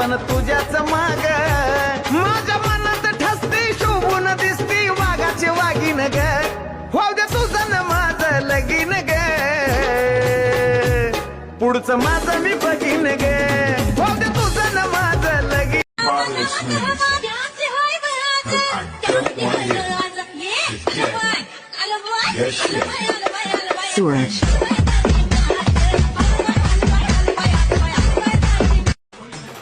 पण तुझ्याच माग माझ्या मनात ठसती शोभून दिसती वाघाची वाघीन ग हो दे तुझं न माझं लगीन ग पुढचं माझं मी बघीन ग हो दे तुझं न माझं लगीन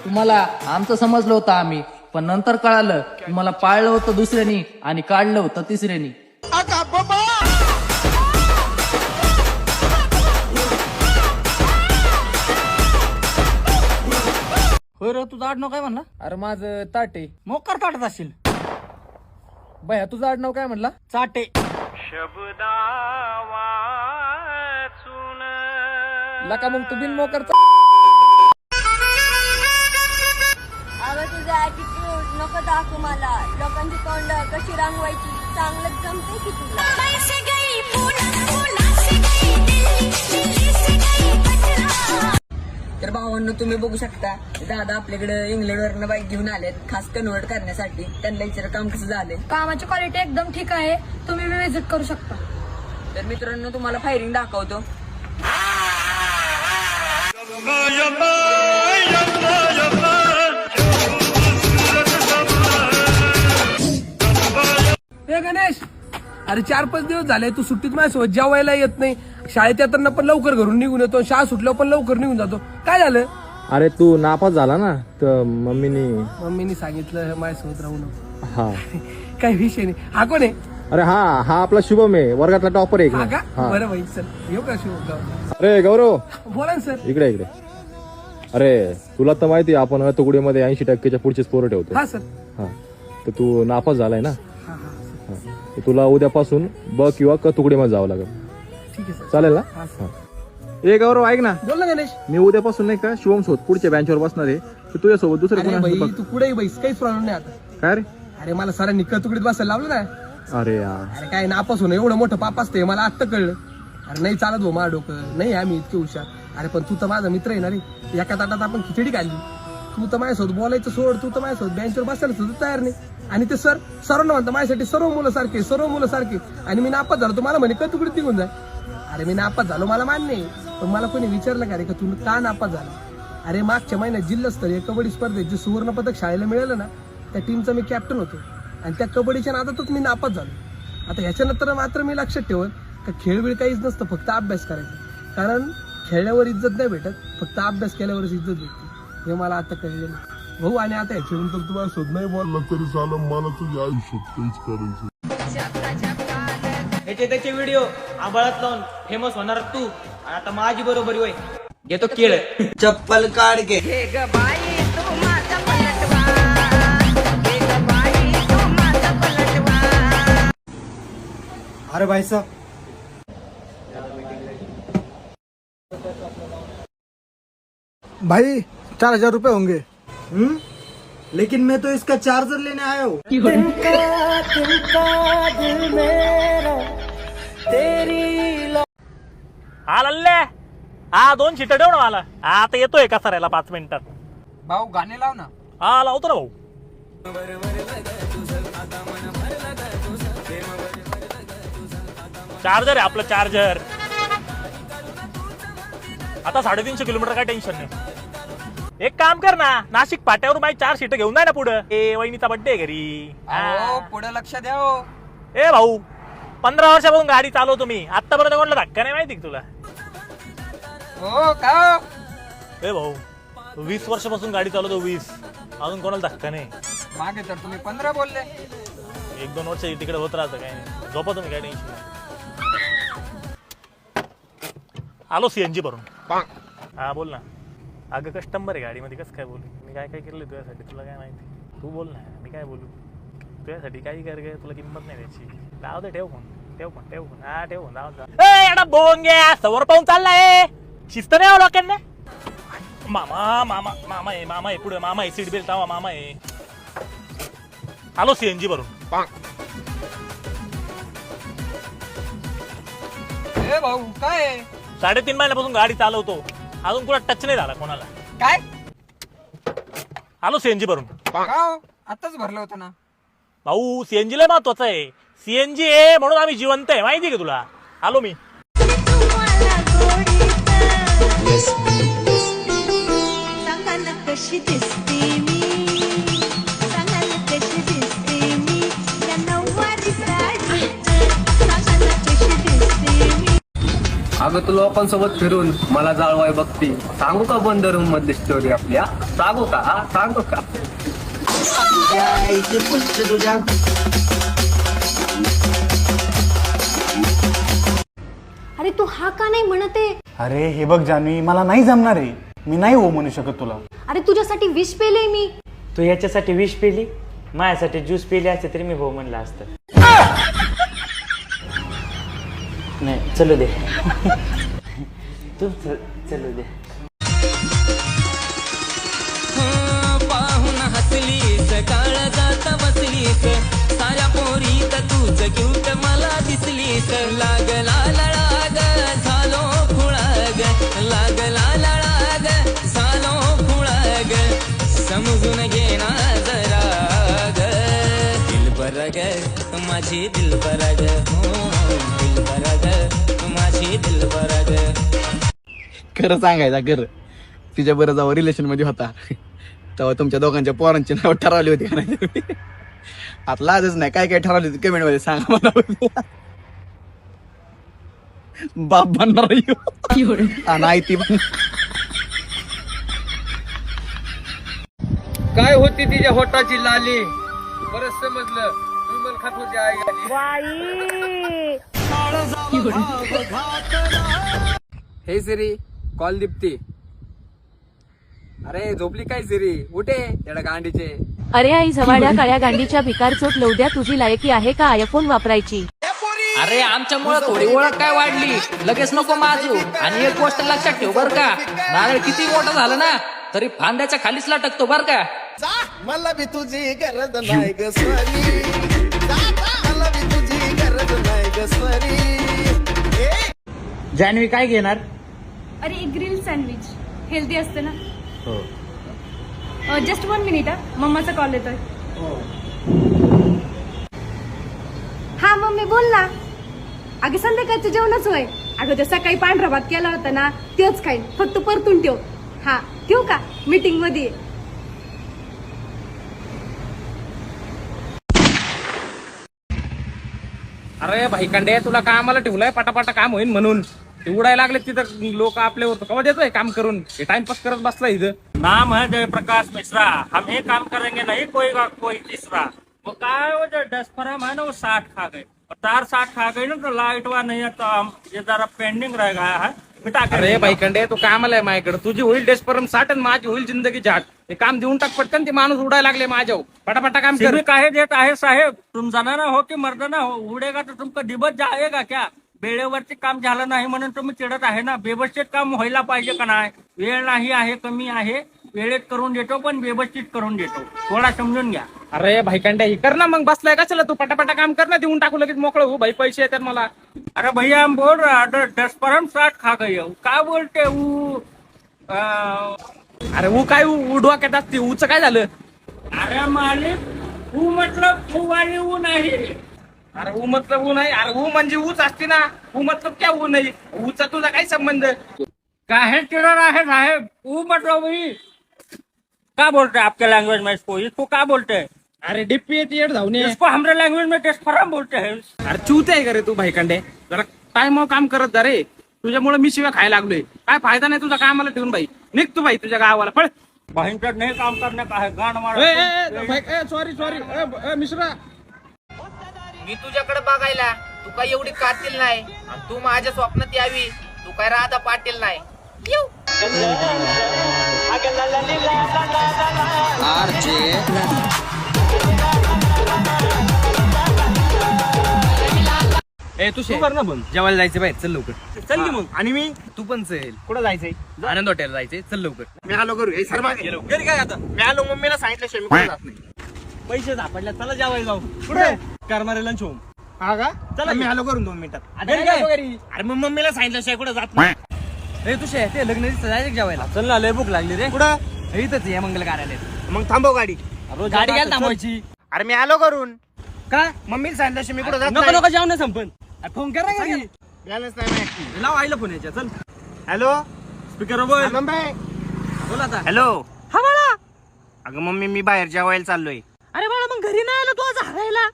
तुम्हाला आमचं समजलं होतं आम्ही, पण नंतर कळालं तुम्हाला पाळलं होतं दुसऱ्यानी आणि काढलं होतं तिसऱ्यानी. होय रे, तुझं आडनाव काय म्हणला? अरे माझं ताटे. मोकार ताटत असेल. बया तुझं आडनाव काय म्हणला? चाटे. लका मग तू बिन मोकर अगं तुझा ऍटिट्यूड नको दाखवू मला. लोकांची तोंड कशी रांगवायची चांगलं जमते की तुला. तर भावांनो तुम्ही बघू शकता दादा आपल्याकडे इंग्लंडवरनं बाईक घेऊन आलेत खास कन्वर्ट करण्यासाठी. त्यांना विचार काम कसं झालंय. कामाची क्वालिटी एकदम ठीक आहे, तुम्ही विजिट करू शकता. तर मित्रांनो तुम्हाला फायरिंग दाखवतो. हे गणेश, अरे 4-5 दिवस झाले तू सुट्टीत माझ्यासोबत जेवायला येत नाही. शाळेत येताना पण लवकर घरून निघून येतो, शाळा सुटल्यावर पण लवकर निघून जातो. काय झालं? अरे तू नापास झाला ना, तर मम्मीनी सांगितलं माझ्यासोबत राहू नको. हा काही विषय नाही. हा कोण आहे? अरे हा आपला शुभम आहे, वर्गातला टॉपर आहे. हा का? बरं भाई चल येऊ का शिव. अरे गौरव, बोला ना सर. इकडे. अरे तुला तर माहिती आहे आपण तुकडीमध्ये 80% पुढचेच पोरं ठेवतो. हा सर. हा तर तू नापास झालाय ना, हा हा तर तुला उद्यापासून ब किंवा क तुकडीमध्ये जावं लागेल. ठीक आहे सर. चालेल ना? हा सर. ए गौरव ऐक ना, बोल ना गणेश. मी उद्यापासून नाही का शिवम सोबत पुढच्या बेंचवर बसणार आहे. तर तुझ्यासोबत दुसरं अरे कोण भाई तू कुठेही बैस, काहीच प्रॉब्लेम नाही आता. काय रे? अरे मला सरांनी तुकडीत बसायला लावलं ना. अरे यार, अरे काय नापास होणं एवढं मोठं पाप असते मला आत्ता कळलं. अरे नाही चालत हो माझं डोकं, नाही आम्ही इतके हुशार. अरे पण तू तर माझा मित्र आहे ना रे. एका ताटात आपण खिचडी खाल्ली. तू तर माझ्यासोबत बोलायचं सोड, तू तर माझ्यासोबत बेंचवर बसायला सुद्धा तयार नाही. आणि ते सर्वांना म्हणतं माझ्यासाठी सर्व मुलं सारखे. आणि मी नापास झालो, तुम्हाला म्हणे का तुकडीत निघून जाय. अरे मी नापास झालो मला मान्य आहे, पण मला कोणी विचारलं का रे का तू का नापास झाला. अरे मागच्या महिन्यात जिल्हास्तरीय कबड्डी स्पर्धेत जे सुवर्ण पदक शाळेला मिळालं ना, त्या टीमचा मी कॅप्टन होतो. आणि त्या कबड्डीच्या नादातच मी नापास झालो. आता ह्याच्यानंतर मात्र मी लक्षात ठेवत का खेळबिळ काहीच नसतं, फक्त अभ्यास करायचा. कारण खेळल्यावर इज्जत नाही भेटत, फक्त अभ्यास केल्यावरच इज्जत भेटते. हे मला आता कळले नाही भाऊ. आणि आता ह्याच्यानंतर तुम्हाला शोध नाही बोलला तरी चाललं, मला तुझ्या आयुष्यात काहीच करायचं. त्याचे व्हिडिओ आंबाळात लावून फेमस होणार तू. आणि आता माझी बरोबरी होय, घेतो केळ. चप्पल काढ के अरे भाई साहब, भाई 4,000 रुपए होंगे. लेकिन मैं तो इसका चार्जर लेने आया हूँ. हा लल्ले, हा 2 शिट ठेव ना मला. आता येतोय का सरायला 5 मिनिटात. भाऊ गाणे लाव ना. हा लावतो ना भाऊ. चार्जर आहे आपलं, चार्जर. आता 350 किलोमीटर, काय टेन्शन नाही. एक काम कर ना, नाशिक फाट्यावर माझी 4 सीट घेऊन जाय ना पुढं. ए वहिनीचा बड्डे घरी. पुढे लक्ष द्या. ए भाऊ, 15 वर्षापासून गाडी चालवतो मी, आतापर्यंत कोणाला धक्का नाही माहिती तुला. हो का? ए भाऊ 20 वर्षापासून गाडी चालवतो, 20, अजून कोणाला धक्का नाही. मागे तर तुम्ही 15 बोलले. 1-2 वर्ष तिकडे होत राहतं, काय नाही. झोपा तुम्ही, काय टेन्शन नाही. आलो सीएनजी भरून. हा बोल ना. अगं कस्टमर आहे गाडीमध्ये, कसं काय बोलू मी. काय केलं तुझ्यासाठी तुला काय माहिती. तू बोल ना, मी काय बोलू तुझ्यासाठी. काही कर काय, तुला किंमत नाही त्याची. जाऊ दे, ठेव फोन. हा ठेव फोन. जाऊ बोंग्या सवर पाहून चाललाय. शिस्त नाही आलो लोकांना. मामा आहे पुढे. मामा आहे, सीट बेल्ट लावा. मामा आहे. आलो सीएनजी भरून. ए भाऊ काय 3.5 महिन्यापासून गाडी चालवतो, अजून कुठं टच नाही झाला कोणाला. काय आलो सीएनजी भरून. आताच भरलं होतं ना. भाऊ सीएनजी लय महत्वाचं आहे. सीएनजी आहे म्हणून आम्ही जिवंत आहे, माहिती आहे का तुला. आलो मी. कशी दिसते मी, सांगायला कशी दिसते मी, या नऊवारी साडीत सांगायला कशी दिसते मी. अगं तू लोकांसोबत फिरून मला जाळवाय बघती. सांगू का बंद रूम मधली स्टोरी आपल्या? सांगू का? हा सांगू का? अरे तू हा का नाही म्हणते? अरे हे बघ जान्हवी, मला नाही जमणार आहे. मी नाही हो म्हणू शकत तुला. अरे तुझ्यासाठी विष पेले मी. तू याच्यासाठी विष पेली, माझ्यासाठी ज्यूस पेली असते तरी मी भाऊ म्हणलं असतं. नाही चलू दे. तू चलू दे. पाहून हसलीस, काळ जाता बसलीस, साऱ्या पोरीत तूच क्यूट मला दिसलीस. लागला लळाग झालो फुळाग, लागला लळाग झालो फुळाग, समजून घे ना जरा ग. दिलबर ग माझी दिलबर ग, हो दिलबर ग माझी दिलबर ग. खरं सांगायचा खरं, तिच्या बरं जेव्हा रिलेशन मध्ये होता तेव्हा तुमच्या दोघांच्या पोरांची नाव ठरवली होती का नाही? आता लाजच नाही, काय काय ठरवली होती कमेंट मध्ये सांगा मला. बाप बनणार आणि आई ती पण. काय होती तिच्या होटाची लाली, बरं समजलं. विमल खात होती आई. हे सिरी कॉल दीप्ती. अरे झोपली काय सिरी? उठे येडा गांडीचे. अरे आई जवाड्या काळ्या गांडीच्या भिकार चोट लवद्या, तुझी लायकी आहे का आयफोन वापरायची? अरे आमच्यामुळे थोडी ओळख काय वाढली, लगेच नको माजू. आणि एक गोष्ट लक्षात ठेव बर का, नारळ किती मोठं झालं ना तरी फांद्याच्या खालीच लटकतो बर का. मला बी तुझी गरज नाही ग स्वरी, मला बी तुझी गरज नाही ग स्वरी. जान्हवी काय घेणार? अरे एक ग्रिल सँडविच हेल्दी असते ना. जस्ट 1 मिनिट, मम्माचा कॉल येतोय. हा मम्मी बोल ना. अगं संध्याकाळचं जेवणच होय. अगं ते सकाळी पांढरा भात केला होता ना, तेच खाईल, फक्त परतून ठेव. हा ठेवू का? मीटिंग मध्ये. अरे भाईकांडे, तुला कामाला ठेवलंय पटापटा काम होईल म्हणून. ते उडायला लागले तिथं लोक आपल्यावर. कवा देतोय काम करून? हे टाइमपास करत बसला इथं. नाम है जयप्रकाश मिश्रा, हम ये काम करेंगे नहीं कोई तीसरा. वो काय वो जो 10 फरम है ना वो 60 खा गए, और तार 60 खा गई ना तो लाइट वा नहीं है, तो हम ये जरा पेंडिंग रह गया है, मिटा कर. अरे भाईकांडे, तू कामाला आहे माझ्याकडे. तुझी होईल डेस्परम 60 आणि माझी होईल जिंदगी झाट. हे काम देऊन टाक पटकन. ते माणूस उडायला लागले माझ्यावर. पटापटा काम कर. काहे देत आहे साहेब, तुम जनाना हो की मर्दाना हो, उडेगा तो तुमका दिबत जाएगा क्या? वेळेवरती काम झालं नाही म्हणून तुम्ही चिडत आहे ना. व्यवस्थित काम व्हायला पाहिजे का नाही? वेळ नाही आहे, कमी आहे, वेळेत करून देतो पण व्यवस्थित करून देतो, थोडा समजून घ्या. अरे भाईकांड्या, ही कर ना मग. बसलाय का? चला तू पटापटा काम कर ना. देऊन टाकू लगेच मोकळं हो. भाई पैसे येतात मला. अरे भैया हम बोल रहा है 10 फरम 60 खा गई हो. काय बोलते अरे वो काय डोक्यात असते? ऊचं काय झालं? अरे मालिक ऊ मतलब ऊ वाली ऊ नाही. अरे ऊ मतलब ऊ नाही. अरे ऊ म्हणजे ऊच असते ना. ऊ मतलब क्या ऊ नाही? ऊचा तुझा काय संबंध? काहे चिड़ा है साहेब? ऊ मतलब वही क्या बोलते हैं आपके लैंग्वेज में? इसको क्या बोलते हैं? अरे डिप्पी येड जाऊन ये. इसको हमारे लैंग्वेज में 10 फरम बोलते हैं. अरे चूत आहे का रे तू भाईकांडे? जरा टाइम काम करत जा रे. तुझ्यामुळे मी शिवाय खायला लागलोय. काय फायदा नाही तुझा कामाला ठेवून. भाई निघ तू भाई तुझ्या गावाला. पळ. भयंकर नहीं काम करने का है, गांड मार. सॉरी मिश्रा. मी तुझ्याकडे बघायला तू काय एवढी कातील नाही, आणि तू माझ्या स्वप्नात यावी तू काय राधा पाटील नाही. ए तू कर ना बंद. जेवायला जायचं बाहेर. चल लवकर. चल की मग. आणि मी तू पण चल. कुठं जायचंय? आनंद हॉटेल जायचंय. चल लवकर. मी आलो करू. हे सर्व घरी काय आता? मी आलो, मम्मीला सांगितलं मी कुठे जात नाही. पैसे सापडल्या. चला जेवायला जाऊ. कुठे? करमारे लंच होम. हा का? चला मी आलो करून 2 मिनिटात. अरे मग मम्मीला सांगितलं शिवाय कुठं जात नाही. रे तुझे ते लग्न जायचं जेवायला. चल ना, लय भूक लागली रे. कुठं? इथंच आहे मंगल कार्यालयात. मग थांबव गाडी. गाडी घ्यायला थांबवायची. अरे मी आलो करून. काय मम्मीला सांगितलं मी कुठं जात नको नाही. नको जाऊ ना संपन. फोन कर ना घरी. बॅलन्स नाही माझ्याकडे. लाव आईला फोन याच्या. चल हॅलो स्पीकर बोल. बोल आता. हॅलो. हा बाळा. अगं मम्मी मी बाहेर जेवायला चाललोय. अरे बाळा मग घरी नाही आलो तू आज हरायला.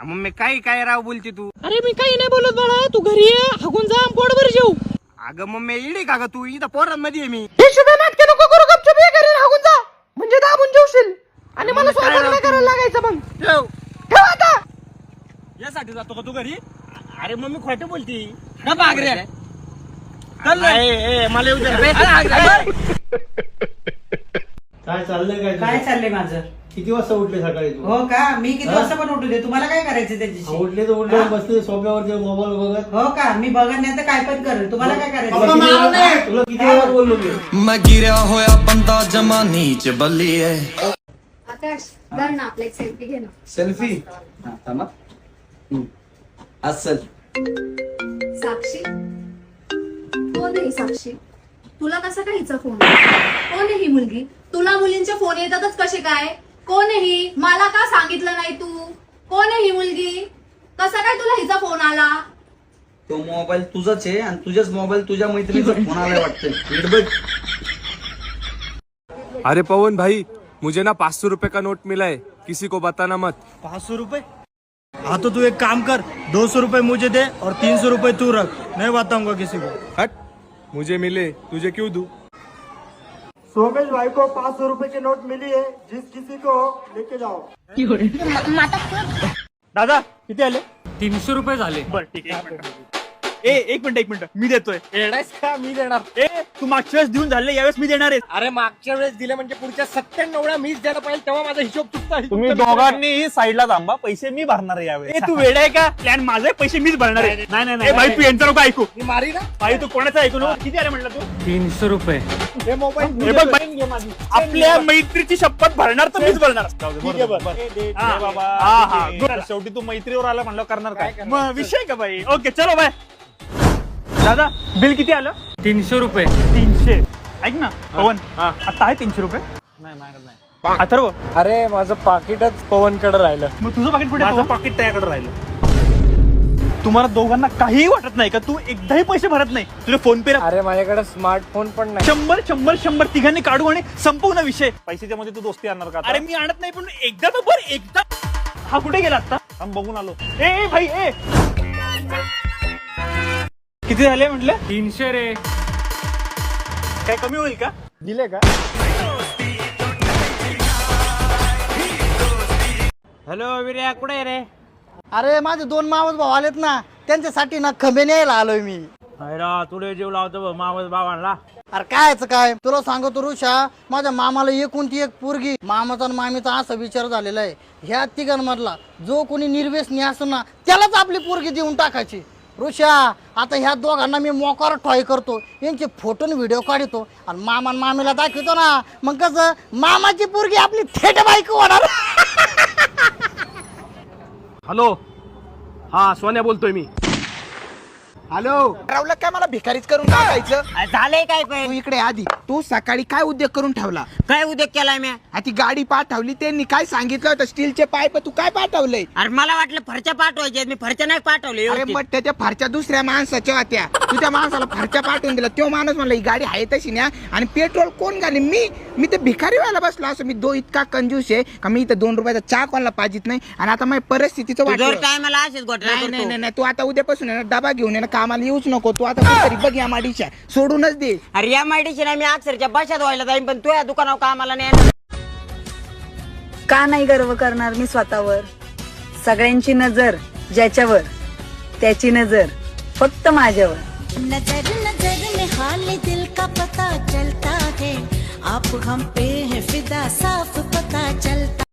मम्मी काय राव बोलते तू. अरे मी काही नाही बोलत बाळा. तू घरी ये हाकून जा पोटभर जेऊ. अगं मम्मी इडी का ग तू इथं पोरांमध्ये आहे मी. नाटके नको करू गपचूप ये घरी हाकून जा. म्हणजे दाबून जेवशील आणि मला स्वयंपाक नाही करायला लागायचं मग. ठेव आता. यासाठी जातो का तू घरी. अरे मम्मी खोटं बोलती. का बागरे. चल मला येऊ दे. काय चाललंय काय चाललंय माझं. किती वाजता उठले सकाळी तू. हो का मी किती वाजता पण उठू दे तुम्हाला काय करायचं त्याच्याशी. उठले तर उठले बसले सोफ्यावर मोबाईल बघत. हो का मी बघत नाही तर काय पण करेल तुम्हाला काय करायचं. तुला किती वेळा बोललो मी. मैं गिरा होया बंदा जमा नीच बल्ली है. आकाश धर ना आपला एक सेल्फी घे ना. सेल्फी. असल. साक्षी कोण आहे साक्षी. तुला कसा काय हिचा फोन. कोण आहे ही मुलगी. तुला मुलींचे फोन येतातच कसे काय. कोण आहे ही. मला का सांगितलं नाही तू. कोण आहे ही मुलगी. कसा काय तुला हिचा फोन आला. तो मोबाईल तुझाच आहे आणि तुझ्याच मोबाईल तुझ्या मैत्रिणीचा फोन आलाय वाटतं. अरे पवन भाई, मुझे ना 500 रुपए का नोट मिला है, किसी को बताना मत. 500 रुपए. हाँ तो तू एक काम कर 200 रुपए मुझे दे और 300 रुपए तू रख. नहीं बताऊंगा किसी को. हट, मुझे मिले तुझे क्यों दूं. सोमेश भाई को 500 रुपए की नोट मिली है. जिस किसी को लेके जाओ. दादा किती आले. 300 रुपये झाले. बरं ठीक आहे. एक मिनिट मी देतोय. का मी देणार. तू मागच्या वेळेस देऊन झाले यावेळेस मी देणार आहे. अरे मागच्या वेळेस दिले म्हणजे पुढच्या 97 वेळा मीच द्यायला पाहिजे तेव्हा माझा हिशोब चुकता. तुम्ही दोघांनी साईडला थांबा. पैसे मी भरणार आहे यावेळेस. तू वेळ आहे का. प्लॅन माझे पैसे मीच भरणार आहे. नाही भाई तू यांचं नको ऐकू. मी मारी ना. भाई तू कोणाचं ऐकू नको. किती आले म्हटलं तू. 300 रुपये. हे मोबाईल बघ भाई, आपल्या मैत्रीची शपथ भरणार तर मीच भरणार. शेवटी तू मैत्रीवर आला म्हणलं करणार काय. मग विषय का भाई. ओके चलो बाय. दादा बिल किती आलं. 300 रुपये. 300. ऐक ना पवन आता आहे 300 रुपये. नाही अथर्व. अरे माझं पाकिटच पवनकडे राहिलं. मग तुझं पाकिट कुठे. माझं पाकिट त्याकडे राहिलं. तुम्हाला दोघांना काहीही वाटत नाही का. तू एकदाही पैसे भरत नाही. तुझे फोन पे. अरे माझ्याकडे स्मार्टफोन पण नाही. 100 तिघांनी काढू आणि संपवू विषय. पैशाच्या मध्ये तू दोस्ती आणणार का. अरे मी आणत नाही पण एकदा तर बरं. एकदा हा कुठे गेला आता. हम बघून आलो. ए भाई ए किती झाले म्हटलं. 300 रे. काय कमी होईल का. दिले का. हॅलो विर्या कुठे रे. अरे माझे 2 मावस भाऊ आलेत ना त्यांच्यासाठी ना खंबे न्यायला आलोय मी. तुला जीव लावतो मावस बाबांना. अरे कायच काय तुला सांगतो ऋषा माझ्या मामाला एकुलती एक पोरगी. मामाचा आणि मामीचा असा विचार झालेला आहे ह्या तिघांमधला जो कोणी निर्व्यसनी असतो ना त्यालाच आपली पोरगी देऊन टाकायची. ऋषा आता ह्या दोघांना मी मोकार ट्राय करतो. यांचे फोटो व्हिडिओ काढतो आणि मामा आणि मामीला दाखवतो ना. मग कसं मामाची पोरगी आपली थेट बायको होणार. हॅलो. हा सोन्या बोलतोय मी. हॅलो राहुल काय मला भिकारीच करून टाकायचं. झालंय काय तू इकडे आधी. तू सकाळी काय उद्योग करून ठेवला. काय उद्योग केलाय मी. ती गाडी पाठवली त्यांनी काय सांगितलं होतं स्टीलचे पाईप तू काय पाठवलंय. अरे मला वाटलं फरच्या पाठवायचे मी फरच्या नाही पाठवले. अरे मग त्याच्या फारच्या दुसऱ्या माणसाच्या होत्या. तुझ्या माणसाला फारच्या पाठवून दिला. तो माणूस म्हणला ही गाडी आहे तशी न्या. आणि पेट्रोल कोण घाली. मी तर भिकारी व्हायला बसलो असं. मी इतका कंजूस आहे का मी इथं 2 रुपयाचा चहा कोणाला पाहिजेत नाही. आणि आता माझ्या परिस्थितीचं वाटतं. टायमाला असेच नाही तू आता उद्यापासून डबा घेऊन ये ना कामाला येऊच नको. तू आता कुठेतरी बघ या माडीच्या सोडूनच दे. अरे या माहितीची नाही मी अक्षरच्या बशात व्हायला जाईन पण तू या दुकानावर कामाला नाही. का नाही गर्व करणार मी स्वतःवर. सगळ्यांची नजर ज्याच्यावर त्याची नजर फक्त माझ्यावर. नजर नजर में हाल दिल का पता चलता है. आप हम पे है फिदा साफ पता चलता.